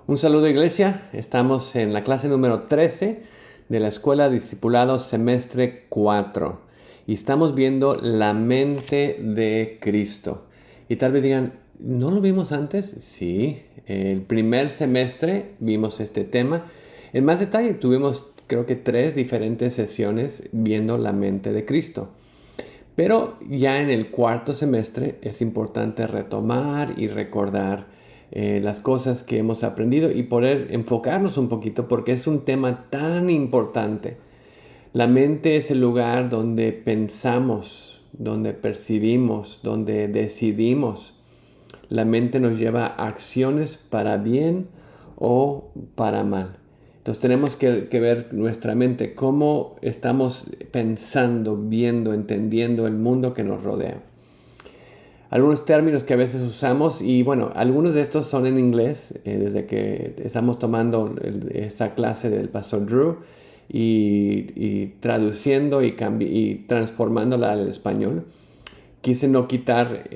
Un saludo, iglesia. Estamos en la clase número 13 de la Escuela de Discipulado Semestre 4 y estamos viendo la mente de Cristo. Y tal vez digan, ¿no lo vimos antes? Sí, el primer semestre vimos este tema. En más detalle tuvimos creo que 3 diferentes sesiones viendo la mente de Cristo. Pero ya en el cuarto semestre es importante retomar y recordar las cosas que hemos aprendido y poder enfocarnos un poquito porque es un tema tan importante. La mente es el lugar donde pensamos, donde percibimos, donde decidimos. La mente nos lleva a acciones para bien o para mal. Entonces tenemos que ver nuestra mente, cómo estamos pensando, viendo, entendiendo el mundo que nos rodea. Algunos términos que a veces usamos, y bueno, algunos de estos son en inglés, desde que estamos tomando esta clase del pastor Drew y traduciendo y transformándola al español. Quise no quitar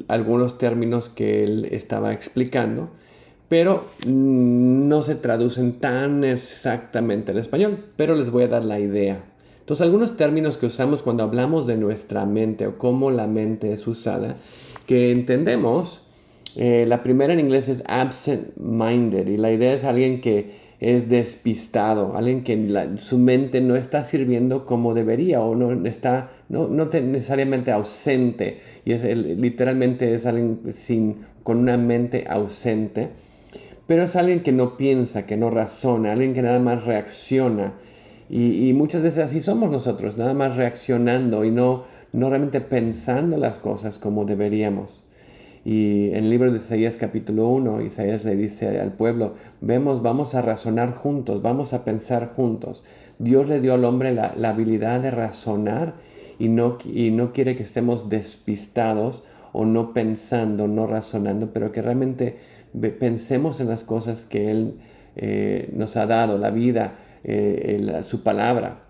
algunos términos que él estaba explicando, pero no se traducen tan exactamente al español, pero les voy a dar la idea. Entonces, algunos términos que usamos cuando hablamos de nuestra mente o cómo la mente es usada, que entendemos, la primera en inglés es absent-minded y la idea es alguien que es despistado, alguien que su mente no está sirviendo como debería o no está necesariamente ausente y literalmente es alguien con una mente ausente, pero es alguien que no piensa, que no razona, alguien que nada más reacciona. Y muchas veces así somos nosotros, nada más reaccionando y no realmente pensando las cosas como deberíamos. Y en el libro de Isaías capítulo 1, Isaías le dice al pueblo, vamos a razonar juntos, vamos a pensar juntos. Dios le dio al hombre la habilidad de razonar y no quiere que estemos despistados o no pensando, no razonando, pero que realmente pensemos en las cosas que Él nos ha dado, la vida, su palabra.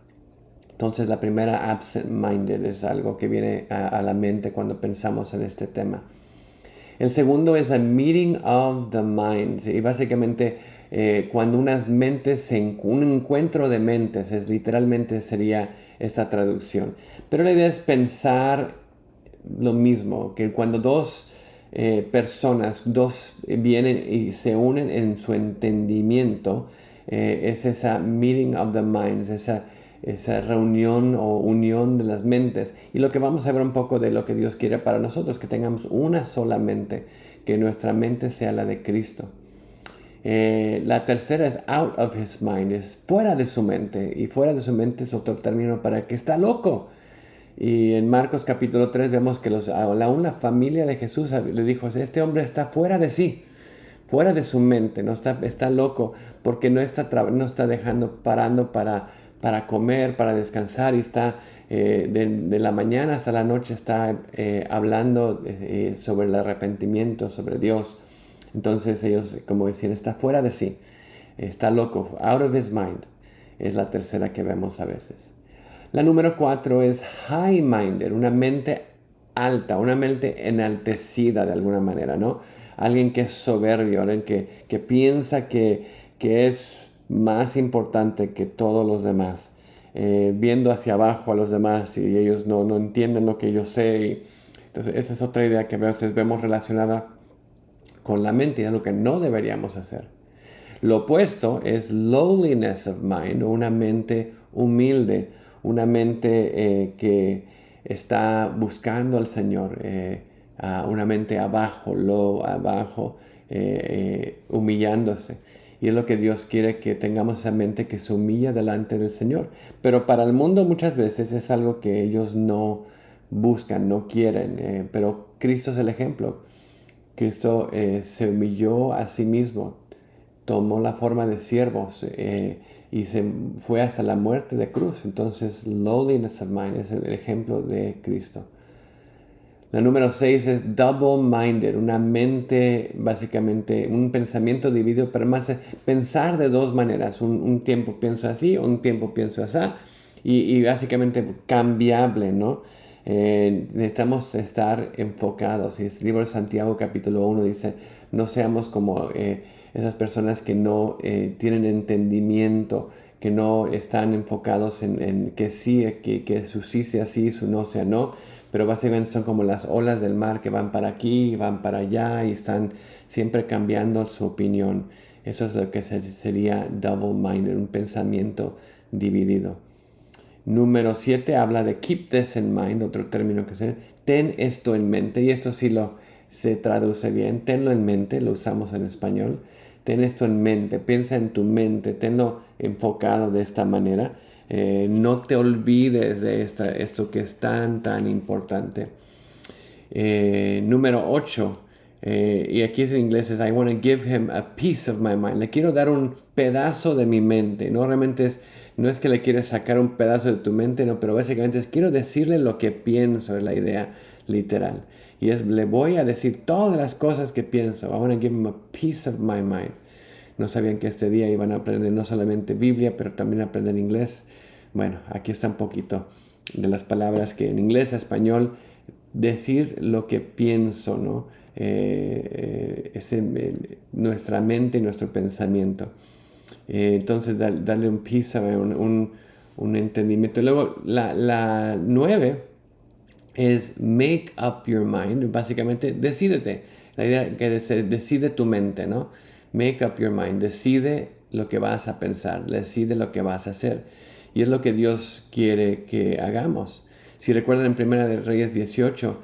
Entonces la primera absent-minded es algo que viene a la mente cuando pensamos en este tema. El segundo es a meeting of the minds. Y básicamente cuando un encuentro de mentes, literalmente sería esta traducción. Pero la idea es pensar lo mismo, que cuando dos personas, vienen y se unen en su entendimiento, es esa meeting of the minds, esa reunión o unión de las mentes. Y lo que vamos a ver un poco de lo que Dios quiere para nosotros, que tengamos una sola mente, que nuestra mente sea la de Cristo. La tercera es out of his mind, es fuera de su mente. Y fuera de su mente es otro término para que está loco. Y en Marcos capítulo 3 vemos que una familia de Jesús le dijo, este hombre está fuera de sí, fuera de su mente, no está loco porque no está parando para comer, para descansar y está de la mañana hasta la noche está hablando sobre el arrepentimiento, sobre Dios. Entonces ellos como decían, está fuera de sí, está loco, out of his mind, es la tercera que vemos a veces. La número 4 es high-minded, una mente alta, una mente enaltecida de alguna manera, ¿no? Alguien que es soberbio, alguien que piensa que es más importante que todos los demás, viendo hacia abajo a los demás y ellos no entienden lo que yo sé. Entonces esa es otra idea que a veces vemos relacionada con la mente y es lo que no deberíamos hacer. Lo opuesto es lowliness of mind, o una mente humilde, una mente que está buscando al Señor, una mente abajo, humillándose. Y es lo que Dios quiere, que tengamos esa mente que se humilla delante del Señor. Pero para el mundo muchas veces es algo que ellos no buscan, no quieren. Pero Cristo es el ejemplo. Cristo se humilló a sí mismo, tomó la forma de siervos y se fue hasta la muerte de cruz. Entonces, lowliness of mind es el ejemplo de Cristo. La número 6 es double-minded, una mente, básicamente, un pensamiento dividido, pero más pensar de dos maneras. Un tiempo pienso así, un tiempo pienso así, y básicamente cambiable, ¿no? Necesitamos estar enfocados. Y el libro de Santiago capítulo 1 dice, no seamos como esas personas que no tienen entendimiento, que no están enfocados en que sí, que su sí sea sí, su no sea no, pero básicamente son como las olas del mar que van para aquí, van para allá y están siempre cambiando su opinión. Eso es lo que sería double-minded, un pensamiento dividido. Número 7 habla de keep this in mind, otro término que se ten esto en mente, y esto sí se traduce bien, tenlo en mente, lo usamos en español. Ten esto en mente, piensa en tu mente, tenlo enfocado de esta manera. No te olvides de esto que es tan importante. Número 8, y aquí es en inglés, es I want to give him a piece of my mind. Le quiero dar un pedazo de mi mente. No realmente no es que le quieres sacar un pedazo de tu mente, no, pero básicamente es quiero decirle lo que pienso, es la idea literal. Y le voy a decir todas las cosas que pienso. I want to give him a piece of my mind. No sabían que este día iban a aprender no solamente Biblia, pero también aprender inglés. Bueno, aquí está un poquito de las palabras que en inglés a español decir lo que pienso, ¿no? Nuestra mente y nuestro pensamiento. Entonces, darle un piece, un entendimiento. Luego, la 9 es make up your mind. Básicamente, decídete. La idea que decide tu mente, ¿no? Make up your mind. Decide lo que vas a pensar. Decide lo que vas a hacer. Y es lo que Dios quiere que hagamos. Si recuerdan en Primera de Reyes 18,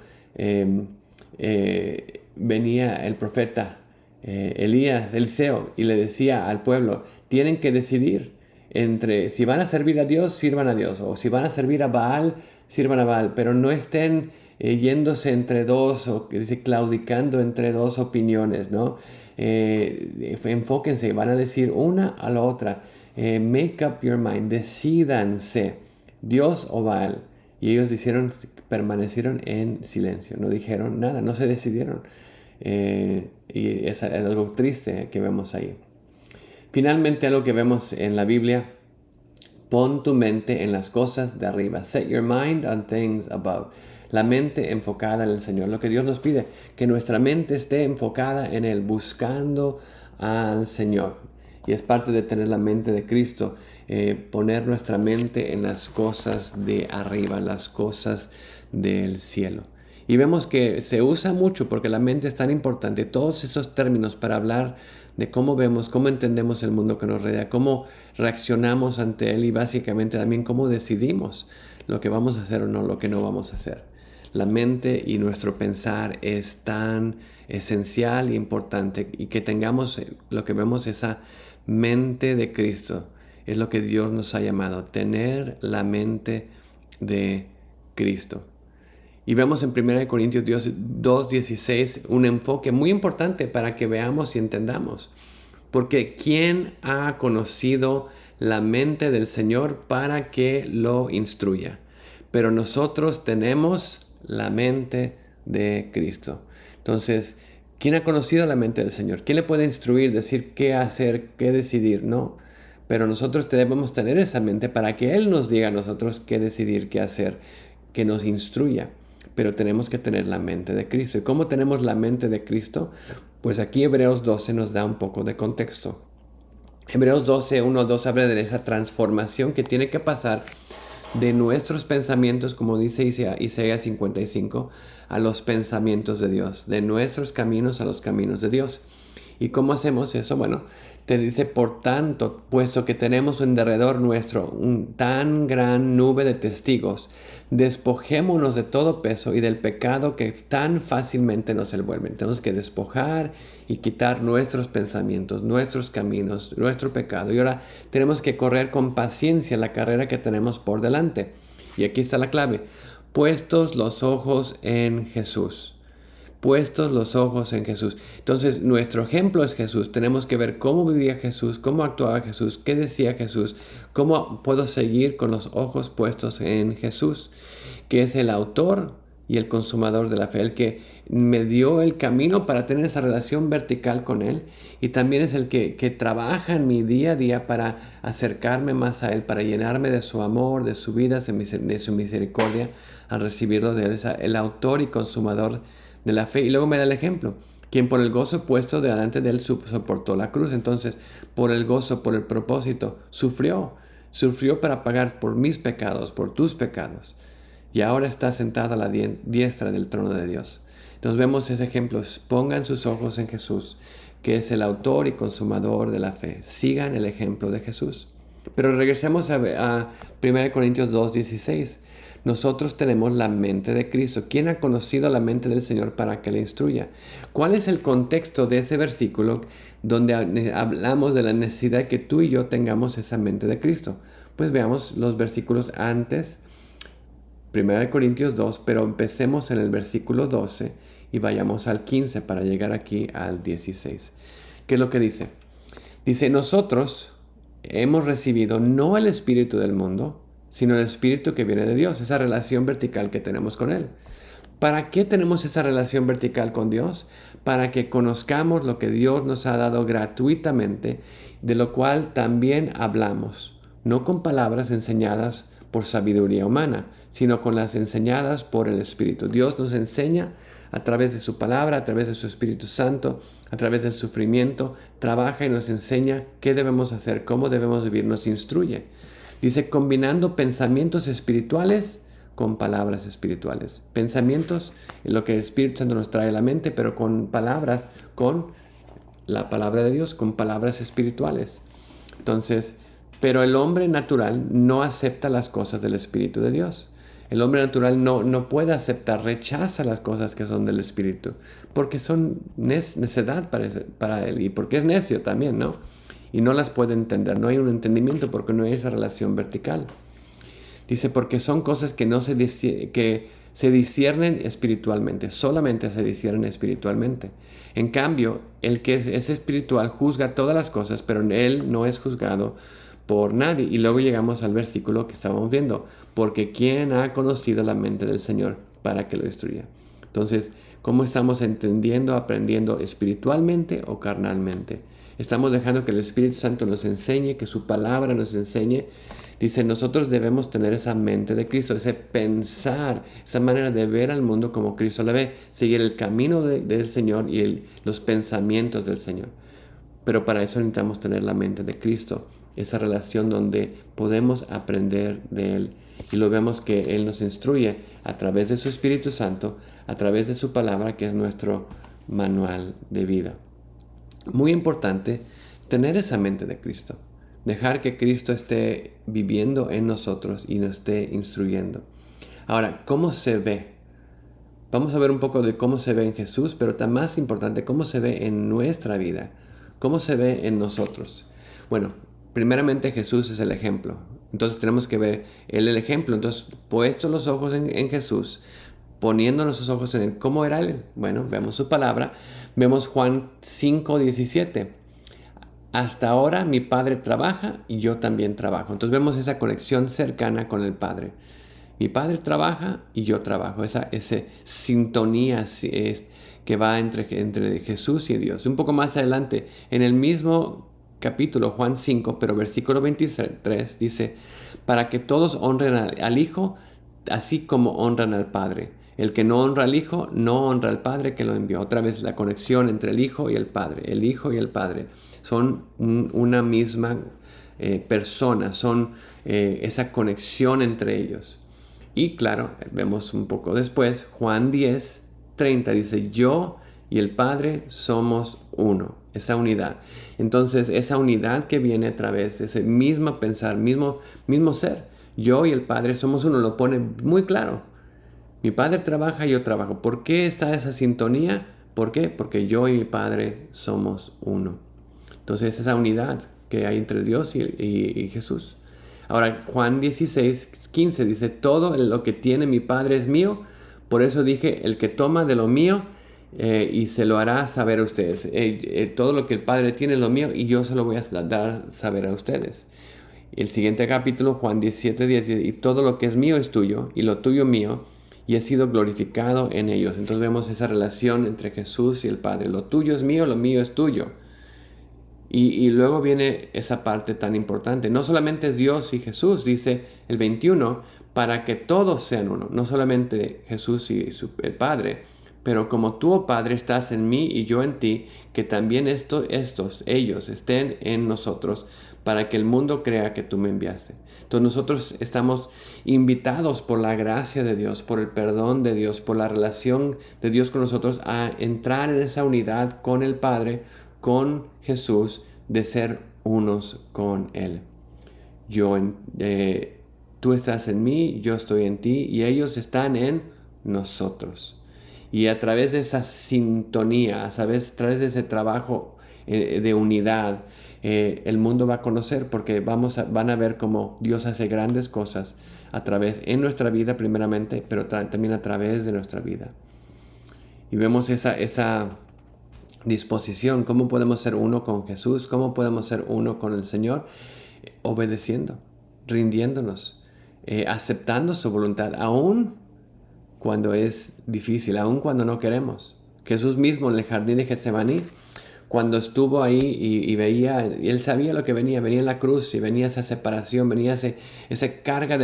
venía el profeta Eliseo, y le decía al pueblo, tienen que decidir entre si van a servir a Dios, sirvan a Dios, o si van a servir a Baal, sirvan a Baal, pero no estén yéndose entre dos, o que dice claudicando entre dos opiniones, ¿no? Enfóquense, van a decir una a la otra. Make up your mind, decídanse, Dios o Baal. Y ellos permanecieron en silencio, no dijeron nada, no se decidieron. Y es algo triste que vemos ahí. Finalmente, algo que vemos en la Biblia, pon tu mente en las cosas de arriba. Set your mind on things above. La mente enfocada en el Señor. Lo que Dios nos pide, que nuestra mente esté enfocada en Él, buscando al Señor. Y es parte de tener la mente de Cristo, poner nuestra mente en las cosas de arriba, las cosas del cielo. Y vemos que se usa mucho porque la mente es tan importante. Todos estos términos para hablar de cómo vemos, cómo entendemos el mundo que nos rodea, cómo reaccionamos ante él y básicamente también cómo decidimos lo que vamos a hacer o no, lo que no vamos a hacer. La mente y nuestro pensar es tan esencial e importante, y que tengamos lo que vemos, esa mente de Cristo. Es lo que Dios nos ha llamado, tener la mente de Cristo. Y vemos en 1 Corintios 2:16 un enfoque muy importante para que veamos y entendamos. Porque ¿quién ha conocido la mente del Señor para que lo instruya? Pero nosotros tenemos la mente de Cristo. Entonces, ¿quién ha conocido la mente del Señor? ¿Quién le puede instruir, decir qué hacer, qué decidir? No. Pero nosotros debemos tener esa mente para que Él nos diga a nosotros qué decidir, qué hacer, que nos instruya. Pero tenemos que tener la mente de Cristo. ¿Y cómo tenemos la mente de Cristo? Pues aquí Hebreos 12 nos da un poco de contexto. Hebreos 12, 1, 2 habla de esa transformación que tiene que pasar de nuestros pensamientos, como dice Isaías 55, a los pensamientos de Dios, de nuestros caminos a los caminos de Dios. ¿Y cómo hacemos eso? Bueno, te dice, por tanto, puesto que tenemos en derredor nuestro un tan gran nube de testigos, despojémonos de todo peso y del pecado que tan fácilmente nos envuelve. Tenemos que despojar y quitar nuestros pensamientos, nuestros caminos, nuestro pecado. Y ahora tenemos que correr con paciencia la carrera que tenemos por delante. Y aquí está la clave. Puestos los ojos en Jesús. Puestos los ojos en Jesús. Entonces, nuestro ejemplo es Jesús. Tenemos que ver cómo vivía Jesús, cómo actuaba Jesús, qué decía Jesús, cómo puedo seguir con los ojos puestos en Jesús, que es el autor y el consumador de la fe, el que me dio el camino para tener esa relación vertical con Él, y también es el que trabaja en mi día a día para acercarme más a Él, para llenarme de su amor, de su vida, de su misericordia, al recibirlo de Él. Es el autor y consumador de la fe. Y luego me da el ejemplo, quien por el gozo puesto delante de él soportó la cruz. Entonces, por el gozo, por el propósito, sufrió para pagar por mis pecados, por tus pecados. Y ahora está sentado a la diestra del trono de Dios. Entonces vemos ese ejemplo. Pongan sus ojos en Jesús, que es el autor y consumador de la fe. Sigan el ejemplo de Jesús. Pero regresemos a 1 Corintios 2:16. Nosotros tenemos la mente de Cristo. ¿Quién ha conocido la mente del Señor para que le instruya? ¿Cuál es el contexto de ese versículo donde hablamos de la necesidad de que tú y yo tengamos esa mente de Cristo? Pues veamos los versículos antes, 1 Corintios 2, pero empecemos en el versículo 12 y vayamos al 15 para llegar aquí al 16. ¿Qué es lo que dice? Dice, nosotros hemos recibido no el espíritu del mundo, sino el espíritu que viene de Dios, esa relación vertical que tenemos con Él. ¿Para qué tenemos esa relación vertical con Dios? Para que conozcamos lo que Dios nos ha dado gratuitamente, de lo cual también hablamos, no con palabras enseñadas por sabiduría humana, sino con las enseñadas por el Espíritu. Dios nos enseña a través de su palabra, a través de su Espíritu Santo, a través del sufrimiento, trabaja y nos enseña qué debemos hacer, cómo debemos vivir, nos instruye. Dice, combinando pensamientos espirituales con palabras espirituales. Pensamientos, en lo que el Espíritu Santo nos trae a la mente, pero con palabras, con la palabra de Dios, con palabras espirituales. Entonces, pero el hombre natural no acepta las cosas del Espíritu de Dios. El hombre natural no puede aceptar, rechaza las cosas que son del Espíritu, porque son necedad para él, y porque es necio también, ¿no? Y no las puede entender, no hay un entendimiento porque no hay esa relación vertical. Dice, porque son cosas que que se disciernen espiritualmente, solamente se disciernen espiritualmente. En cambio, el que es espiritual juzga todas las cosas, pero él no es juzgado por nadie. Y luego llegamos al versículo que estábamos viendo, porque ¿quién ha conocido la mente del Señor para que lo instruya? Entonces, ¿cómo estamos entendiendo, aprendiendo espiritualmente o carnalmente? Estamos dejando que el Espíritu Santo nos enseñe, que su palabra nos enseñe. Dice, nosotros debemos tener esa mente de Cristo, ese pensar, esa manera de ver al mundo como Cristo la ve, seguir el camino del Señor y los pensamientos del Señor. Pero para eso necesitamos tener la mente de Cristo, esa relación donde podemos aprender de Él. Y lo vemos que Él nos instruye a través de su Espíritu Santo, a través de su palabra, que es nuestro manual de vida. Muy importante tener esa mente de Cristo. Dejar que Cristo esté viviendo en nosotros y nos esté instruyendo. Ahora, ¿cómo se ve? Vamos a ver un poco de cómo se ve en Jesús, pero tan más importante, cómo se ve en nuestra vida. ¿Cómo se ve en nosotros? Bueno, primeramente Jesús es el ejemplo. Entonces tenemos que ver Él el ejemplo. Entonces, puestos los ojos en Jesús, poniendo nuestros ojos en Él, ¿cómo era Él? Bueno, vemos su palabra. Vemos Juan 5:17. Hasta ahora mi Padre trabaja y yo también trabajo. Entonces vemos esa conexión cercana con el Padre. Mi Padre trabaja y yo trabajo. Esa sintonía que va entre Jesús y Dios. Un poco más adelante, en el mismo capítulo, Juan 5, pero versículo 23, dice, para que todos honren al Hijo, así como honran al Padre. El que no honra al Hijo, no honra al Padre que lo envió. Otra vez la conexión entre el Hijo y el Padre. El Hijo y el Padre son una misma persona, son esa conexión entre ellos. Y claro, vemos un poco después, Juan 10:30 dice, yo y el Padre somos uno, esa unidad. Entonces, esa unidad que viene a través de ese mismo pensar, mismo ser, yo y el Padre somos uno, lo pone muy claro. Mi Padre trabaja y yo trabajo. ¿Por qué está esa sintonía? ¿Por qué? Porque yo y mi Padre somos uno. Entonces, esa unidad que hay entre Dios y Jesús. Ahora, Juan 16:15 dice, todo lo que tiene mi Padre es mío. Por eso dije, el que toma de lo mío y se lo hará saber a ustedes. Todo lo que el Padre tiene es lo mío y yo se lo voy a dar a saber a ustedes. El siguiente capítulo, Juan 17:10, y todo lo que es mío es tuyo y lo tuyo mío, y he sido glorificado en ellos. Entonces vemos esa relación entre Jesús y el Padre. Lo tuyo es mío, lo mío es tuyo. Y luego viene esa parte tan importante. No solamente es Dios y Jesús, dice el 21, para que todos sean uno. No solamente Jesús y el Padre, Pero como tú, oh Padre, estás en mí y yo en ti, que también ellos estén en nosotros, para que el mundo crea que tú me enviaste. Entonces nosotros estamos invitados por la gracia de Dios, por el perdón de Dios, por la relación de Dios con nosotros, a entrar en esa unidad con el Padre, con Jesús, de ser unos con Él. Tú estás en mí, yo estoy en ti y ellos están en nosotros. Y a través de esa sintonía, a través de ese trabajo de unidad, el mundo va a conocer porque van a ver cómo Dios hace grandes cosas en nuestra vida primeramente, pero también a través de nuestra vida. Y vemos esa disposición, cómo podemos ser uno con Jesús, cómo podemos ser uno con el Señor, obedeciendo, rindiéndonos, aceptando su voluntad, aún cuando es difícil, aun cuando no queremos. Jesús mismo en el jardín de Getsemaní, cuando estuvo ahí y veía, y él sabía lo que venía en la cruz y venía esa separación, venía esa carga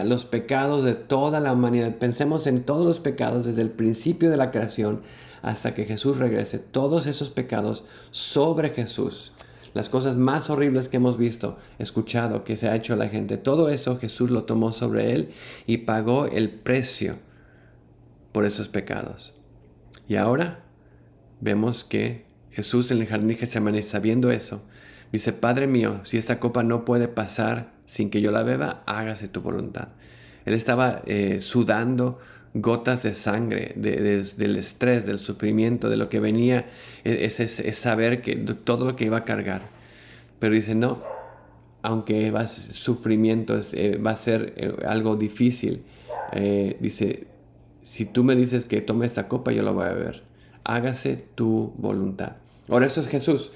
los pecados de toda la humanidad. Pensemos en todos los pecados desde el principio de la creación hasta que Jesús regrese, todos esos pecados sobre Jesús. Las cosas más horribles que hemos visto, escuchado, que se ha hecho la gente, todo eso Jesús lo tomó sobre él y pagó el precio por esos pecados. Y ahora vemos que Jesús en el jardín de Getsemaní, sabiendo eso, dice: Padre mío, si esta copa no puede pasar sin que yo la beba, hágase tu voluntad. Él estaba sudando gotas de sangre, del estrés, del sufrimiento, de lo que venía, es saber que todo lo que iba a cargar. Pero dice: no, aunque sufrimiento, va a ser algo difícil, dice: si tú me dices que tome esta copa, yo la voy a beber. Hágase tu voluntad. Ahora, esto es Jesús.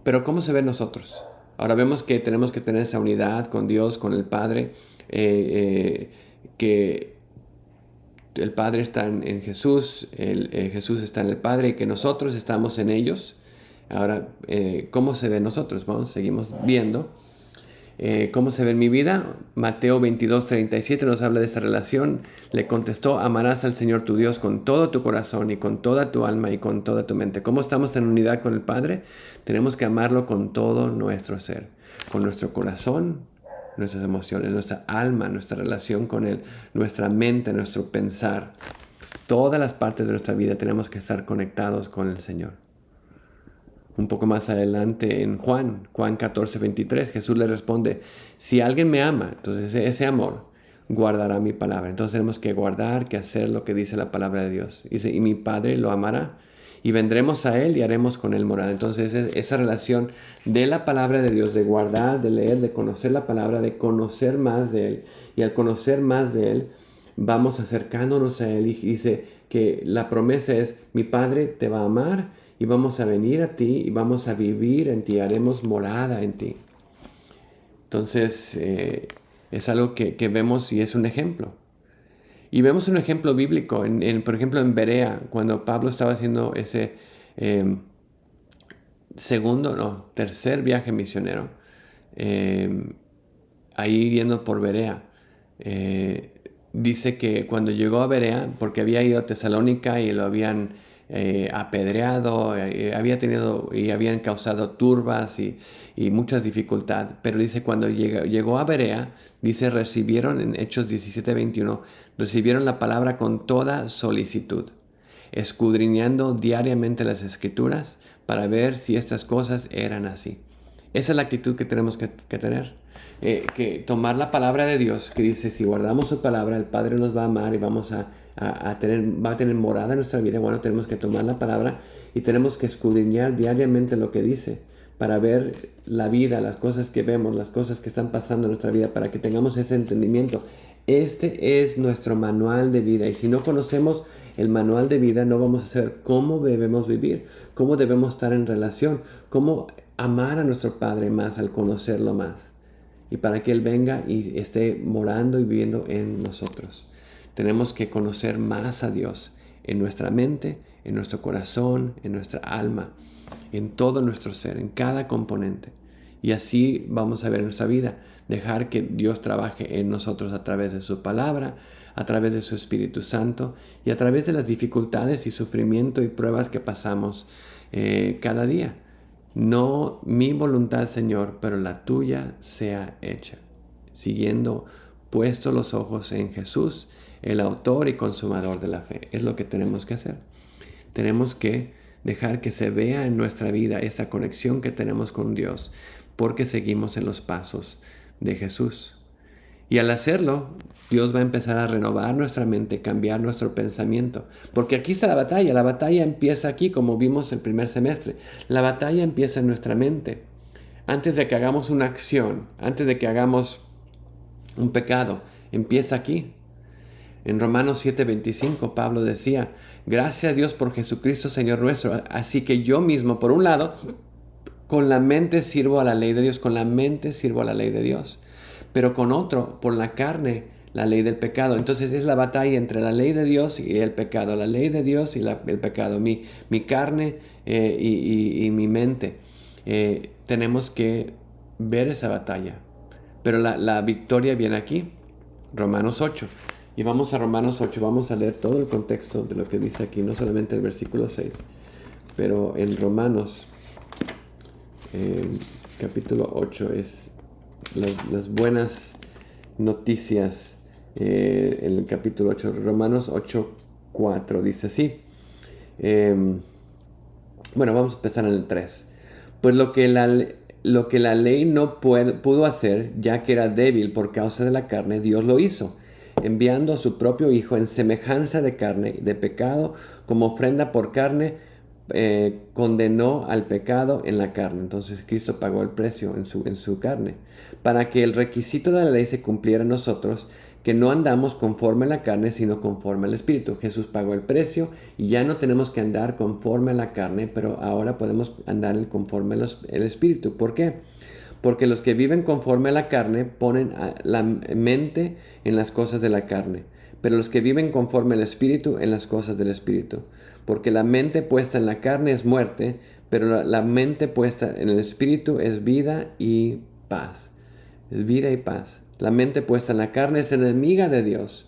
Pero ¿cómo se ve nosotros? Ahora vemos que tenemos que tener esa unidad con Dios, con el Padre, que el Padre está en Jesús, Jesús está en el Padre y que nosotros estamos en ellos. Ahora, ¿cómo se ve nosotros? Seguimos viendo. ¿Cómo se ve en mi vida? Mateo 22:37 nos habla de esta relación. Le contestó: amarás al Señor tu Dios con todo tu corazón y con toda tu alma y con toda tu mente. ¿Cómo estamos en unidad con el Padre? Tenemos que amarlo con todo nuestro ser, con nuestro corazón, nuestras emociones, nuestra alma, nuestra relación con Él, nuestra mente, nuestro pensar. Todas las partes de nuestra vida tenemos que estar conectados con el Señor. Un poco más adelante en Juan 14:23, Jesús le responde: si alguien me ama, entonces ese amor guardará mi palabra. Entonces tenemos que guardar, que hacer lo que dice la palabra de Dios. Dice: y mi Padre lo amará, y vendremos a Él y haremos con Él morada. Entonces esa relación de la palabra de Dios, de guardar, de leer, de conocer la palabra, de conocer más de Él. Y al conocer más de Él, vamos acercándonos a Él. Y dice que la promesa es: mi Padre te va a amar, y vamos a venir a ti y vamos a vivir en ti, haremos morada en ti. Entonces, es algo que vemos y es un ejemplo. Y vemos un ejemplo bíblico, por ejemplo, en Berea, cuando Pablo estaba haciendo ese tercer viaje misionero, ahí yendo por Berea. Dice que cuando llegó a Berea, porque había ido a Tesalónica y lo habían apedreado, habían causado turbas y muchas dificultades, pero dice cuando llegó a Berea, dice recibieron en Hechos 17:21, recibieron la palabra con toda solicitud, escudriñando diariamente las Escrituras para ver si estas cosas eran así. Esa es la actitud que tenemos que tener. Que tomar la palabra de Dios, que dice: si guardamos su palabra, el Padre nos va a amar y va a tener morada en nuestra vida. Bueno, tenemos que tomar la palabra y tenemos que escudriñar diariamente lo que dice para ver la vida, las cosas que vemos, las cosas que están pasando en nuestra vida, para que tengamos ese entendimiento. Este es nuestro manual de vida, y si no conocemos el manual de vida, no vamos a saber cómo debemos vivir, cómo debemos estar en relación, cómo amar a nuestro Padre más al conocerlo más, y para que Él venga y esté morando y viviendo en nosotros. Tenemos que conocer más a Dios en nuestra mente, en nuestro corazón, en nuestra alma, en todo nuestro ser, en cada componente. Y así vamos a ver nuestra vida, dejar que Dios trabaje en nosotros a través de su palabra, a través de su Espíritu Santo y a través de las dificultades y sufrimiento y pruebas que pasamos cada día. No mi voluntad, Señor, pero la tuya sea hecha. Siguiendo puestos los ojos en Jesús, el autor y consumador de la fe. Es lo que tenemos que hacer. Tenemos que dejar que se vea en nuestra vida esa conexión que tenemos con Dios, porque seguimos en los pasos de Jesús. Y al hacerlo, Dios va a empezar a renovar nuestra mente, cambiar nuestro pensamiento. Porque aquí está la batalla. La batalla empieza aquí, como vimos el primer semestre. La batalla empieza en nuestra mente. Antes de que hagamos una acción, antes de que hagamos un pecado, empieza aquí. En Romanos 7:25, Pablo decía, gracias a Dios por Jesucristo, Señor nuestro. Así que yo mismo, por un lado, con la mente sirvo a la ley de Dios, con la mente sirvo a la ley de Dios. Pero con otro, por la carne, la ley del pecado. Entonces es la batalla entre la ley de Dios y el pecado, la ley de Dios y el pecado, mi carne y mi mente. Tenemos que ver esa batalla. Pero la victoria viene aquí, Romanos 8. Y vamos a Romanos 8, vamos a leer todo el contexto de lo que dice aquí, no solamente el versículo 6, pero en Romanos capítulo 8 es las buenas noticias. En el capítulo 8, Romanos 8:4 dice así. Bueno, vamos a empezar en el 3. Pues lo que la ley no pudo hacer, ya que era débil por causa de la carne, Dios lo hizo, enviando a su propio Hijo en semejanza de carne, de pecado, como ofrenda por carne, condenó al pecado en la carne. Entonces Cristo pagó el precio en su carne, para que el requisito de la ley se cumpliera en nosotros, que no andamos conforme a la carne, sino conforme al Espíritu. Jesús pagó el precio y ya no tenemos que andar conforme a la carne, pero ahora podemos andar conforme al Espíritu. ¿Por qué? Porque los que viven conforme a la carne ponen la mente en las cosas de la carne, pero los que viven conforme al Espíritu en las cosas del Espíritu. Porque la mente puesta en la carne es muerte, pero la mente puesta en el Espíritu es vida y paz. Es vida y paz. La mente puesta en la carne es enemiga de Dios,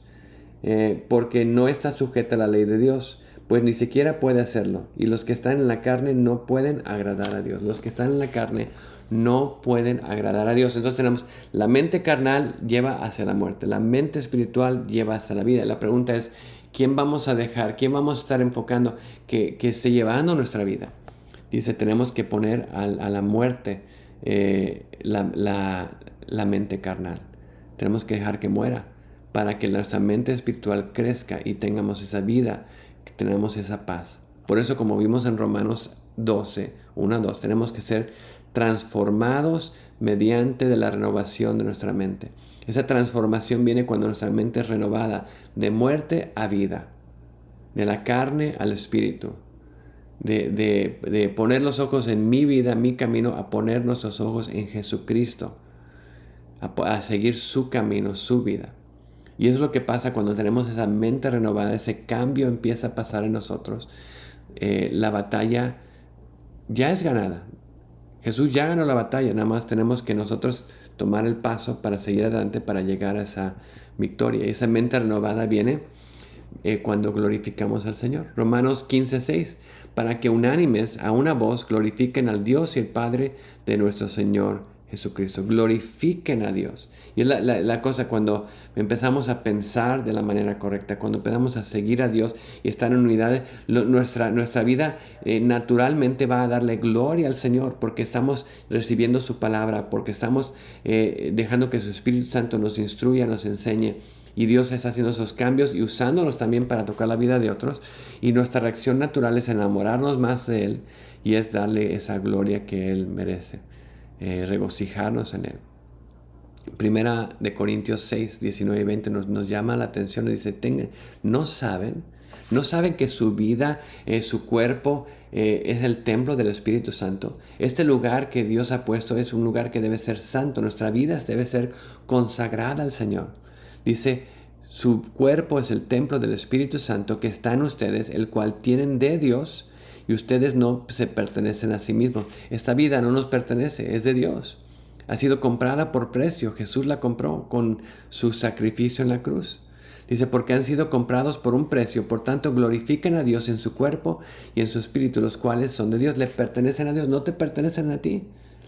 porque no está sujeta a la ley de Dios, pues ni siquiera puede hacerlo. Y los que están en la carne no pueden agradar a Dios. Los que están en la carne no pueden agradar a Dios. Entonces tenemos la mente carnal lleva hacia la muerte, la mente espiritual lleva hacia la vida. La pregunta es, ¿quién vamos a dejar? ¿Quién vamos a estar enfocando que esté llevando nuestra vida? Dice, tenemos que poner a la muerte la mente carnal. Tenemos que dejar que muera para que nuestra mente espiritual crezca y tengamos esa vida, que tengamos esa paz. Por eso, como vimos en Romanos 12, 1 a 2, tenemos que ser transformados mediante de la renovación de nuestra mente. Esa transformación viene cuando nuestra mente es renovada de muerte a vida, de la carne al espíritu, de poner los ojos en mi vida, mi camino, a poner nuestros ojos en Jesucristo, a seguir su camino, su vida. Y eso es lo que pasa cuando tenemos esa mente renovada, ese cambio empieza a pasar en nosotros. La batalla ya es ganada. Jesús ya ganó la batalla, nada más tenemos que nosotros tomar el paso para seguir adelante, para llegar a esa victoria. Y esa mente renovada viene cuando glorificamos al Señor. Romanos 15:6, para que unánimes a una voz glorifiquen al Dios y el Padre de nuestro Señor Jesucristo. Glorifiquen a Dios. Y es la cosa cuando empezamos a pensar de la manera correcta, cuando empezamos a seguir a Dios y estar en unidad, nuestra vida naturalmente va a darle gloria al Señor, porque estamos recibiendo su palabra, porque estamos dejando que su Espíritu Santo nos instruya, nos enseñe. Y Dios está haciendo esos cambios y usándolos también para tocar la vida de otros. Y nuestra reacción natural es enamorarnos más de Él y es darle esa gloria que Él merece. Regocijarnos en Él. Primera de Corintios 6, 19 y 20 nos llama la atención y dice, ¿no saben que su vida, su cuerpo es el templo del Espíritu Santo? Este lugar que Dios ha puesto es un lugar que debe ser santo. Nuestra vida debe ser consagrada al Señor. Dice, su cuerpo es el templo del Espíritu Santo que está en ustedes, el cual tienen de Dios, y ustedes no se pertenecen a sí mismos. Esta vida no nos pertenece, es de Dios. Ha sido comprada por precio. Jesús la compró con su sacrificio en la cruz. Dice, porque han sido comprados por un precio, por tanto glorifiquen a Dios en su cuerpo y en su espíritu, los cuales son de Dios, le pertenecen a Dios, no te pertenecen a ti,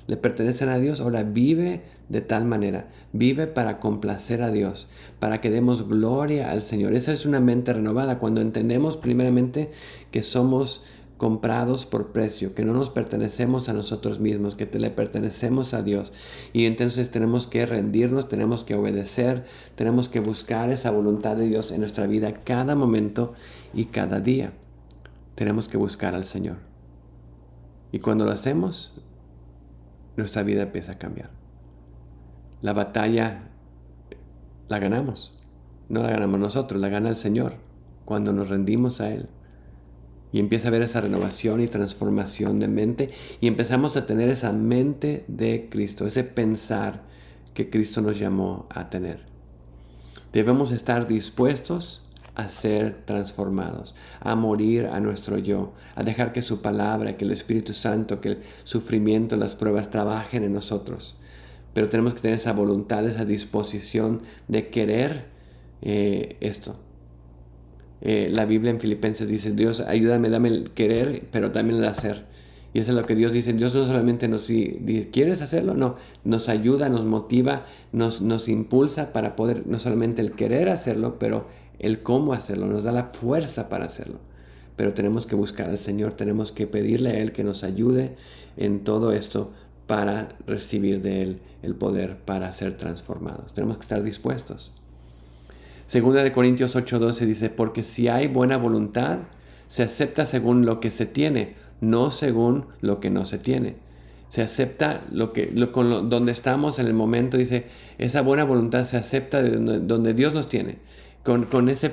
le pertenecen a Dios. Ahora vive de tal manera, vive para complacer a Dios, para que demos gloria al Señor. Esa es una mente renovada, cuando entendemos primeramente que somos comprados por precio, que no nos pertenecemos a nosotros mismos, que le pertenecemos a Dios. Y entonces tenemos que rendirnos, tenemos que obedecer, tenemos que buscar esa voluntad de Dios en nuestra vida cada momento y cada día. Tenemos que buscar al Señor. Y cuando lo hacemos, nuestra vida empieza a cambiar. La batalla la ganamos. No la ganamos nosotros, la gana el Señor cuando nos rendimos a Él. Y empieza a haber esa renovación y transformación de mente. Y empezamos a tener esa mente de Cristo, ese pensar que Cristo nos llamó a tener. Debemos estar dispuestos a ser transformados, a morir a nuestro yo, a dejar que su palabra, que el Espíritu Santo, que el sufrimiento, las pruebas trabajen en nosotros. Pero tenemos que tener esa voluntad, esa disposición de querer esto. La Biblia en Filipenses dice, Dios, ayúdame, dame el querer, pero también el hacer. Y eso es lo que Dios dice. Dios no solamente nos dice, ¿quieres hacerlo? No, nos ayuda, nos motiva, nos impulsa para poder, no solamente el querer hacerlo, pero el cómo hacerlo. Nos da la fuerza para hacerlo. Pero tenemos que buscar al Señor, tenemos que pedirle a Él que nos ayude en todo esto para recibir de Él el poder para ser transformados. Tenemos que estar dispuestos. Segunda de Corintios 8:12 dice, porque si hay buena voluntad, se acepta según lo que se tiene, no según lo que no se tiene. Se acepta donde estamos en el momento, dice, esa buena voluntad se acepta de donde Dios nos tiene. Con esa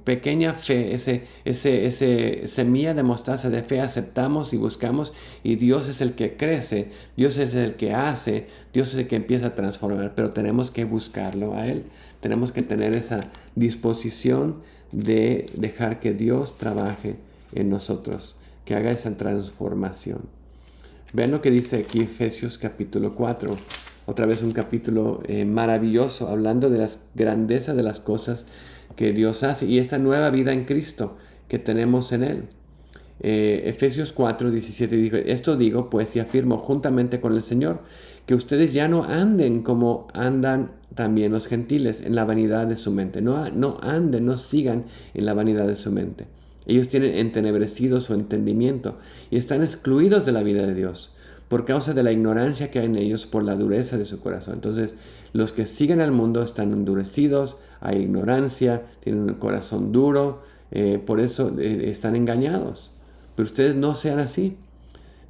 pequeña fe, ese semilla de mostaza de fe aceptamos y buscamos, y Dios es el que crece, Dios es el que hace, Dios es el que empieza a transformar, pero tenemos que buscarlo a Él. Tenemos que tener esa disposición de dejar que Dios trabaje en nosotros, que haga esa transformación. Vean lo que dice aquí Efesios capítulo 4. Otra vez un capítulo maravilloso, hablando de las grandezas de las cosas que Dios hace y esta nueva vida en Cristo que tenemos en Él. Efesios 4:17 dijo, esto digo pues y afirmo juntamente con el Señor, que ustedes ya no anden como andan también los gentiles en la vanidad de su mente. No anden, no sigan en la vanidad de su mente. Ellos tienen entenebrecido su entendimiento y están excluidos de la vida de Dios por causa de la ignorancia que hay en ellos por la dureza de su corazón. Entonces, los que siguen al mundo están endurecidos, hay ignorancia, tienen un corazón duro, por eso están engañados. Pero ustedes no sean así.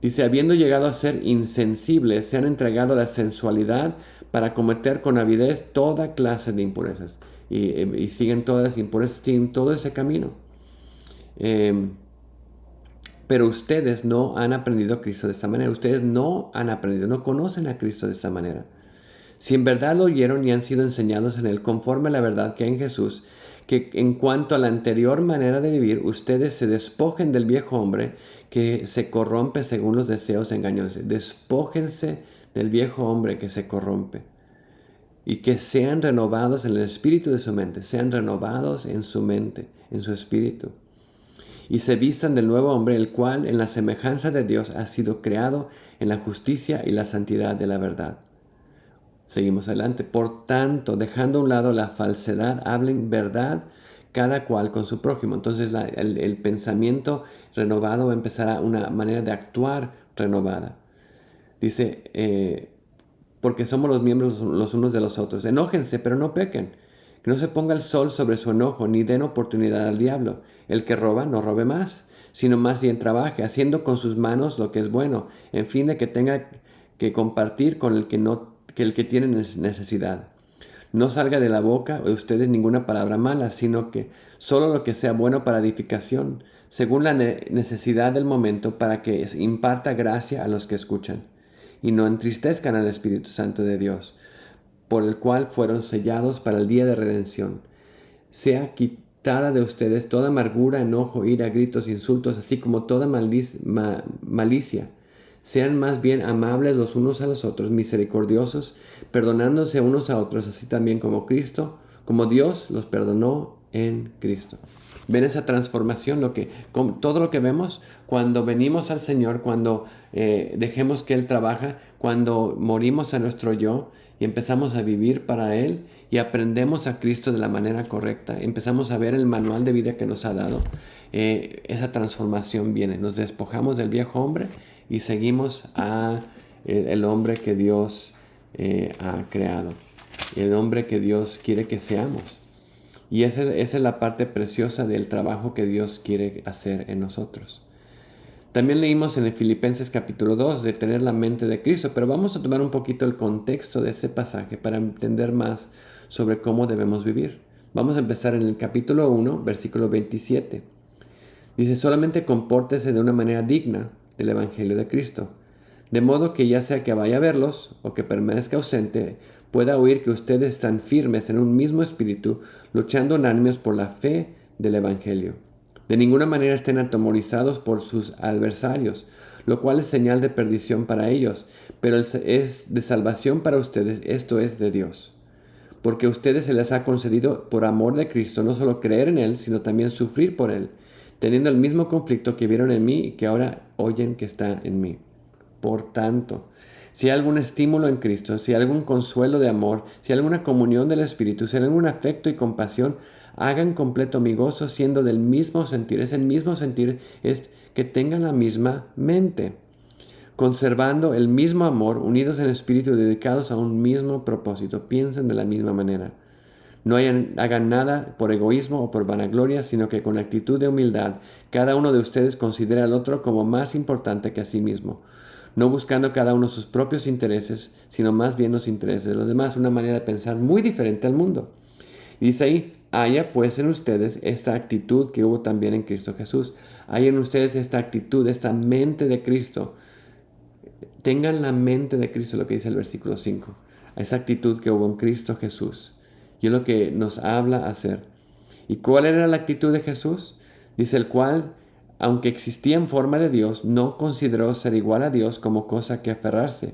Dice, habiendo llegado a ser insensibles, se han entregado a la sensualidad para cometer con avidez toda clase de impurezas. Y siguen todas las impurezas, siguen todo ese camino. Pero ustedes no han aprendido a Cristo de esta manera. Ustedes no han aprendido, no conocen a Cristo de esta manera. Si en verdad lo oyeron y han sido enseñados en Él conforme a la verdad que hay en Jesús, que en cuanto a la anterior manera de vivir, ustedes se despojen del viejo hombre que se corrompe según los deseos engañosos. Despójense del viejo hombre que se corrompe. Y que sean renovados en el espíritu de su mente. Sean renovados en su mente, en su espíritu. Y se vistan del nuevo hombre, el cual en la semejanza de Dios ha sido creado en la justicia y la santidad de la verdad. Seguimos adelante. Por tanto, dejando a un lado la falsedad, hablen verdad cada cual con su prójimo. Entonces el pensamiento renovado va a empezar a una manera de actuar renovada. Dice, porque somos los miembros los unos de los otros. Enójense, pero no pequen. Que no se ponga el sol sobre su enojo, ni den oportunidad al diablo. El que roba, no robe más, sino más bien trabaje, haciendo con sus manos lo que es bueno, en fin de que tenga que compartir con el que tiene necesidad. No salga de la boca de ustedes ninguna palabra mala, sino que solo lo que sea bueno para edificación, según la necesidad del momento, para que imparta gracia a los que escuchan. Y no entristezcan al Espíritu Santo de Dios, por el cual fueron sellados para el día de redención. Sea quitada de ustedes toda amargura, enojo, ira, gritos, insultos, así como toda malicia. Sean más bien amables los unos a los otros, misericordiosos, perdonándose unos a otros, así también como Dios los perdonó en Cristo. ¿Ven esa transformación? Todo lo que vemos cuando venimos al Señor, cuando dejemos que Él trabaja, cuando morimos a nuestro yo y empezamos a vivir para Él y aprendemos a Cristo de la manera correcta, empezamos a ver el manual de vida que nos ha dado, esa transformación viene. Nos despojamos del viejo hombre y seguimos a el hombre que Dios ha creado, el hombre que Dios quiere que seamos. Y esa es la parte preciosa del trabajo que Dios quiere hacer en nosotros. También leímos en el Filipenses capítulo 2 de tener la mente de Cristo, pero vamos a tomar un poquito el contexto de este pasaje para entender más sobre cómo debemos vivir. Vamos a empezar en el capítulo 1, versículo 27. Dice, solamente compórtese de una manera digna del Evangelio de Cristo, de modo que ya sea que vaya a verlos o que permanezca ausente, pueda oír que ustedes están firmes en un mismo espíritu, luchando unánimes por la fe del Evangelio. De ninguna manera estén atemorizados por sus adversarios, lo cual es señal de perdición para ellos, pero es de salvación para ustedes, esto es de Dios. Porque a ustedes se les ha concedido por amor de Cristo no solo creer en Él, sino también sufrir por Él, teniendo el mismo conflicto que vieron en mí y que ahora oyen que está en mí. Por tanto, si hay algún estímulo en Cristo, si hay algún consuelo de amor, si hay alguna comunión del Espíritu, si hay algún afecto y compasión, hagan completo mi gozo siendo del mismo sentir. Es el mismo sentir, es que tengan la misma mente, conservando el mismo amor, unidos en espíritu, dedicados a un mismo propósito. Piensen de la misma manera. No hagan nada por egoísmo o por vanagloria, sino que con actitud de humildad, cada uno de ustedes considere al otro como más importante que a sí mismo, no buscando cada uno sus propios intereses, sino más bien los intereses de los demás. Una manera de pensar muy diferente al mundo. Y dice ahí, haya pues en ustedes esta actitud que hubo también en Cristo Jesús. Haya en ustedes esta actitud, esta mente de Cristo. Tengan la mente de Cristo, lo que dice el versículo 5. Esa actitud que hubo en Cristo Jesús. Y es lo que nos habla hacer. ¿Y cuál era la actitud de Jesús? Dice el cual, aunque existía en forma de Dios, no consideró ser igual a Dios como cosa que aferrarse,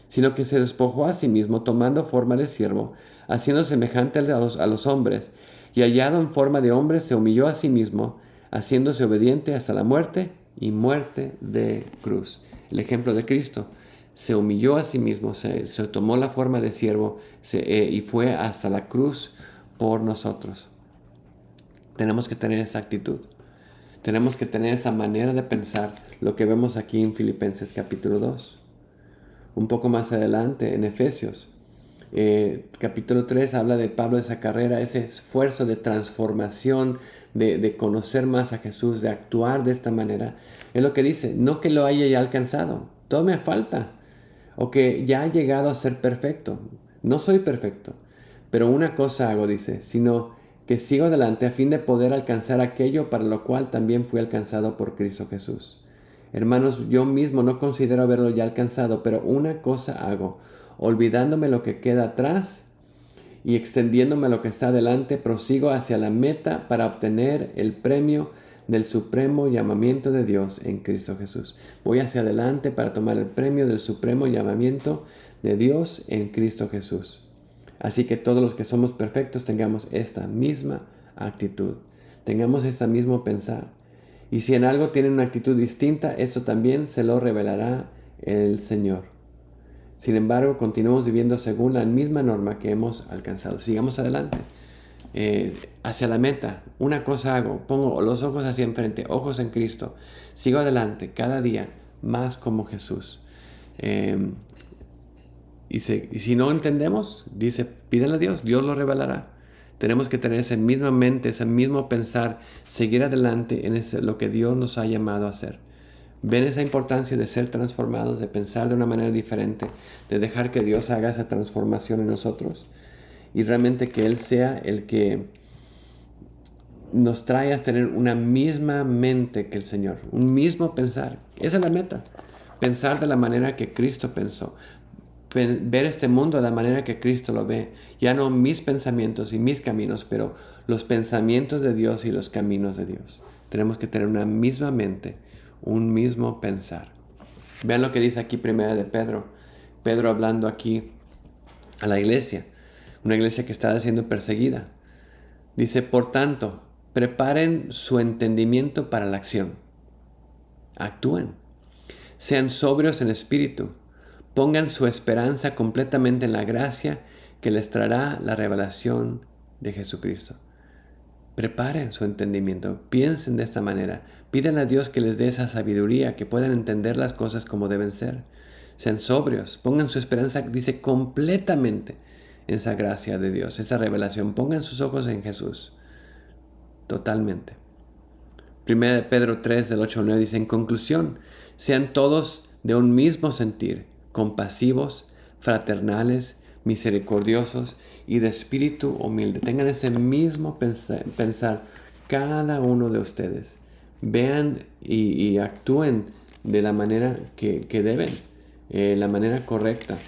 sino que se despojó a sí mismo, tomando forma de siervo, haciendo semejante a los hombres, y hallado en forma de hombre, se humilló a sí mismo, haciéndose obediente hasta la muerte y muerte de cruz. El ejemplo de Cristo. Se humilló a sí mismo, se tomó la forma de siervo y fue hasta la cruz por nosotros. Tenemos que tener esta actitud. Tenemos que tener esa manera de pensar, lo que vemos aquí en Filipenses capítulo 2. Un poco más adelante, en Efesios, capítulo 3, habla de Pablo, esa carrera, ese esfuerzo de transformación, de conocer más a Jesús, de actuar de esta manera. Es lo que dice, no que lo haya ya alcanzado, todo me falta, o que ya he llegado a ser perfecto. No soy perfecto, pero una cosa hago, dice, sino que sigo adelante a fin de poder alcanzar aquello para lo cual también fui alcanzado por Cristo Jesús. Hermanos, yo mismo no considero haberlo ya alcanzado, pero una cosa hago, olvidándome lo que queda atrás y extendiéndome a lo que está adelante, prosigo hacia la meta para obtener el premio del supremo llamamiento de Dios en Cristo Jesús. Voy hacia adelante para tomar el premio del supremo llamamiento de Dios en Cristo Jesús. Así que todos los que somos perfectos tengamos esta misma actitud, tengamos este mismo pensar. Y si en algo tienen una actitud distinta, esto también se lo revelará el Señor. Sin embargo, continuamos viviendo según la misma norma que hemos alcanzado. Sigamos adelante, hacia la meta. Una cosa hago, pongo los ojos hacia enfrente, ojos en Cristo. Sigo adelante, cada día más como Jesús. Y si no entendemos, dice, pídele a Dios, Dios lo revelará. Tenemos que tener esa misma mente, ese mismo pensar, seguir adelante en lo que Dios nos ha llamado a hacer. Ven esa importancia de ser transformados, de pensar de una manera diferente, de dejar que Dios haga esa transformación en nosotros y realmente que Él sea el que nos trae a tener una misma mente que el Señor, un mismo pensar. Esa es la meta, pensar de la manera que Cristo pensó, ver este mundo de la manera que Cristo lo ve, ya no mis pensamientos y mis caminos, pero los pensamientos de Dios y los caminos de Dios. Tenemos que tener una misma mente, un mismo pensar. Vean lo que dice aquí primera de Pedro. Pedro hablando aquí a la iglesia, una iglesia que estaba siendo perseguida. Dice, por tanto, preparen su entendimiento para la acción. Actúen. Sean sobrios en espíritu. Pongan su esperanza completamente en la gracia que les traerá la revelación de Jesucristo. Preparen su entendimiento. Piensen de esta manera. Pidan a Dios que les dé esa sabiduría, que puedan entender las cosas como deben ser. Sean sobrios. Pongan su esperanza, dice, completamente en esa gracia de Dios, esa revelación. Pongan sus ojos en Jesús. Totalmente. 1 Pedro 3, del 8 al 9 dice, en conclusión, sean todos de un mismo sentir, compasivos, fraternales, misericordiosos y de espíritu humilde. Tengan ese mismo pensar cada uno de ustedes. Vean y actúen de la manera que deben, la manera correcta.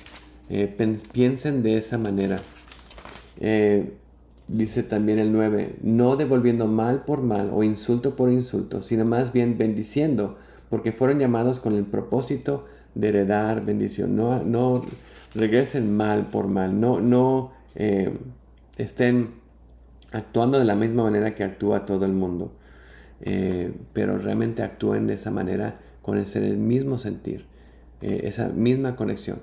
Piensen de esa manera. Dice también el 9, no devolviendo mal por mal o insulto por insulto, sino más bien bendiciendo, porque fueron llamados con el propósito de heredar bendición. No regresen mal por mal, no estén actuando de la misma manera que actúa todo el mundo, pero realmente actúen de esa manera con ese mismo sentir, esa misma conexión.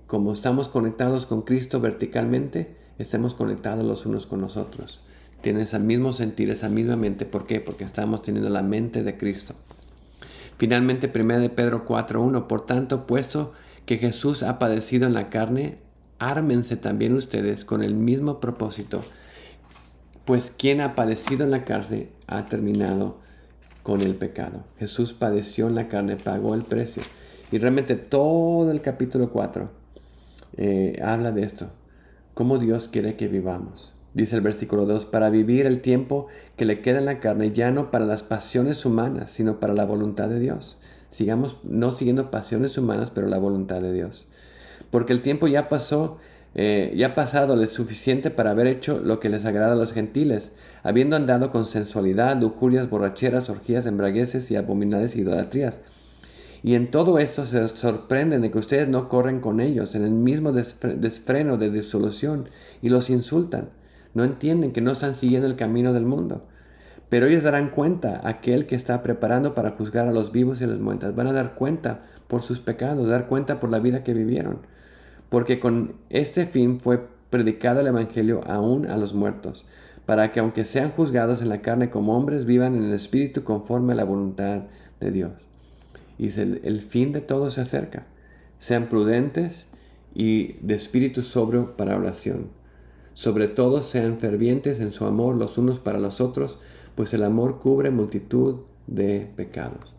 Como estamos conectados con Cristo verticalmente, estemos conectados los unos con los otros. Tienen ese mismo sentir, esa misma mente. ¿Por qué? Porque estamos teniendo la mente de Cristo. Finalmente, 1 de Pedro 4:1. Por tanto, puesto que Jesús ha padecido en la carne, ármense también ustedes con el mismo propósito. Pues quien ha padecido en la carne ha terminado con el pecado. Jesús padeció en la carne, pagó el precio. Y realmente todo el capítulo 4 habla de esto. Cómo Dios quiere que vivamos. Dice el versículo 2, para vivir el tiempo que le queda en la carne, ya no para las pasiones humanas, sino para la voluntad de Dios. Sigamos no siguiendo pasiones humanas, pero la voluntad de Dios. Porque el tiempo ya pasó, ya pasado lo suficiente para haber hecho lo que les agrada a los gentiles, habiendo andado con sensualidad, lujurias, borracheras, orgías, embragueces y abominables idolatrías. Y en todo esto se sorprenden de que ustedes no corren con ellos en el mismo desfreno de disolución y los insultan. No entienden que no están siguiendo el camino del mundo. Pero ellos darán cuenta a aquel que está preparando para juzgar a los vivos y a los muertos. Van a dar cuenta por sus pecados, dar cuenta por la vida que vivieron. Porque con este fin fue predicado el Evangelio aún a los muertos, para que aunque sean juzgados en la carne como hombres, vivan en el Espíritu conforme a la voluntad de Dios. Y el fin de todo se acerca. Sean prudentes y de espíritu sobrio para oración. Sobre todo sean fervientes en su amor los unos para los otros, pues el amor cubre multitud de pecados.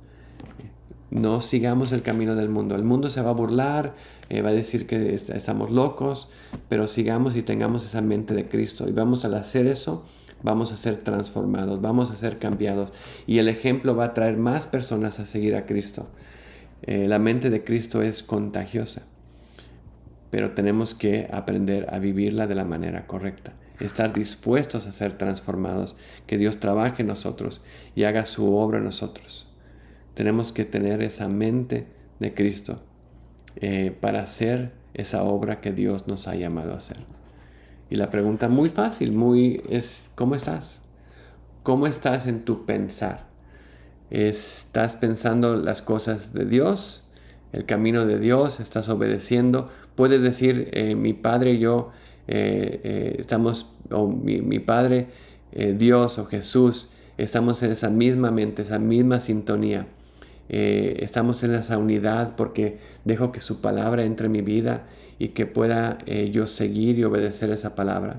No sigamos el camino del mundo. El mundo se va a burlar, va a decir que estamos locos, pero sigamos y tengamos esa mente de Cristo. Y vamos al hacer eso, vamos a ser transformados, vamos a ser cambiados. Y el ejemplo va a traer más personas a seguir a Cristo. La mente de Cristo es contagiosa, pero tenemos que aprender a vivirla de la manera correcta. Estar dispuestos a ser transformados, que Dios trabaje en nosotros y haga su obra en nosotros. Tenemos que tener esa mente de Cristo para hacer esa obra que Dios nos ha llamado a hacer. Y la pregunta muy fácil, es ¿cómo estás? ¿Cómo estás en tu pensar? ¿Estás pensando las cosas de Dios? ¿El camino de Dios? ¿Estás obedeciendo? Puedes decir, mi padre y yo estamos, o mi padre, Dios o Jesús, estamos en esa misma mente, esa misma sintonía. Estamos en esa unidad porque dejo que su palabra entre en mi vida y que pueda yo seguir y obedecer esa palabra.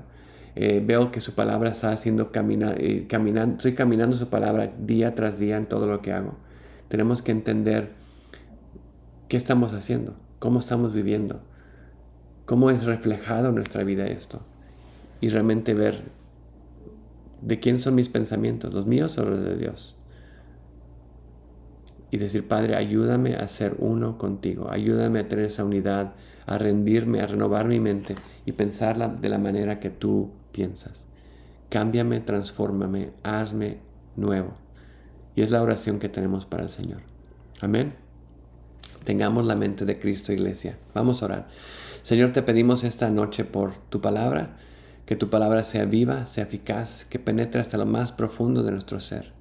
Veo que su palabra está haciendo caminando, estoy caminando su palabra día tras día en todo lo que hago. Tenemos que entender qué estamos haciendo, cómo estamos viviendo, cómo es reflejado en nuestra vida esto. Y realmente ver de quién son mis pensamientos, los míos o los de Dios. Y decir, Padre, ayúdame a ser uno contigo, ayúdame a tener esa unidad, a rendirme, a renovar mi mente y pensarla de la manera que tú piensas. Cámbiame, transfórmame, hazme nuevo. Y es la oración que tenemos para el Señor. Amén. Tengamos la mente de Cristo, iglesia. Vamos a orar. Señor, te pedimos esta noche por tu palabra. Que tu palabra sea viva, sea eficaz, que penetre hasta lo más profundo de nuestro ser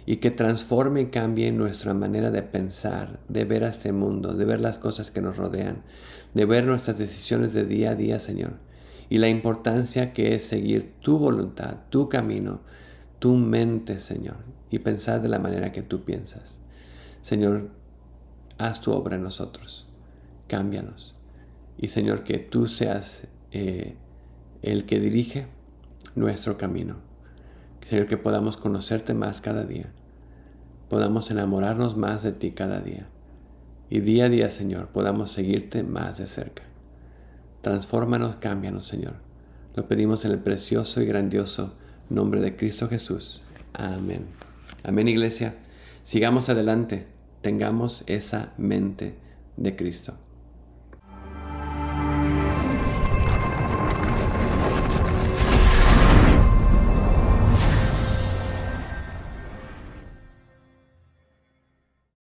y que transforme y cambie nuestra manera de pensar, de ver a este mundo, de ver las cosas que nos rodean, de ver nuestras decisiones de día a día, Señor, y la importancia que es seguir tu voluntad, tu camino, tu mente, Señor, y pensar de la manera que tú piensas. Señor, haz tu obra en nosotros, cámbianos, y Señor, que tú seas el que dirige nuestro camino. Señor, que podamos conocerte más cada día, podamos enamorarnos más de ti cada día, y día a día, Señor, podamos seguirte más de cerca. Transfórmanos, cámbianos, Señor. Lo pedimos en el precioso y grandioso nombre de Cristo Jesús. Amén. Amén, iglesia. Sigamos adelante. Tengamos esa mente de Cristo.